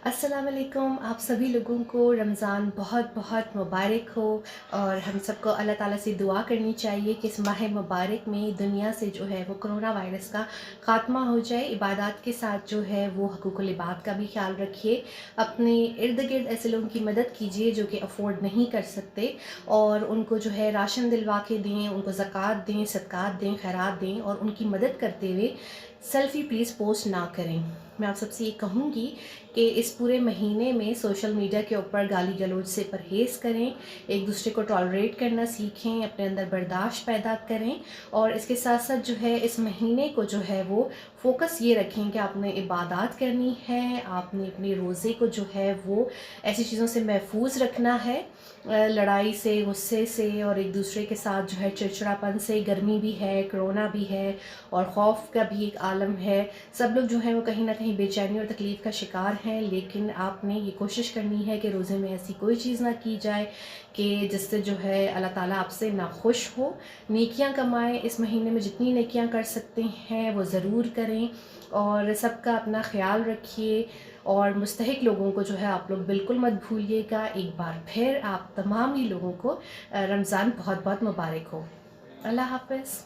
अस्सलाम वालेकुम। आप सभी लोगों को रमज़ान बहुत बहुत मुबारक हो। और हम सबको अल्लाह ताला से दुआ करनी चाहिए कि इस माह मुबारक में दुनिया से जो है वो कोरोना वायरस का ख़ात्मा हो जाए। इबादत के साथ जो है वो हकूक़ुल इबाद का भी ख्याल रखिए। अपने इर्द गिर्द ऐसे लोगों की मदद कीजिए जो कि अफोर्ड नहीं कर सकते, और उनको जो है राशन दिलवा के दें, उनको ज़कात दें, सदक़ात दें, खैरात दें, और उनकी मदद करते हुए सेल्फ़ी प्लीज़ पोस्ट ना करें। मैं आप सबसे ये कहूँगी कि इस पूरे महीने में सोशल मीडिया के ऊपर गाली गलौज से परहेज़ करें, एक दूसरे को टॉलरेट करना सीखें, अपने अंदर बर्दाश्त पैदा करें। और इसके साथ साथ जो है इस महीने को जो है वो फ़ोकस ये रखें कि आपने इबादत करनी है, आपने अपने रोज़े को जो है वो ऐसी चीज़ों से महफूज रखना है, लड़ाई से, गुस्से से, और एक दूसरे के साथ जो है चिड़चिड़ापन से। गर्मी भी है, कोरोना भी है, और ख़ौफ का भी एक आलम है। सब लोग जो है वो कहीं ना कहीं बेचैनी और तकलीफ़ का शिकार हैं, लेकिन आपने ये कोशिश करनी है कि रोज़े में ऐसी कोई चीज़ ना की जाए कि जिससे जो है अल्लाह ताला आपसे नाखुश हो। नेकियां कमाएं, इस महीने में जितनी नेकियां कर सकते हैं वो ज़रूर करें, और सबका अपना ख्याल रखिए। और मुस्तहिक लोगों को जो है आप लोग बिल्कुल मत भूलिएगा। एक बार फिर आप तमाम ही लोगों को रमज़ान बहुत बहुत मुबारक हो। अल्लाह हाफ़िज़।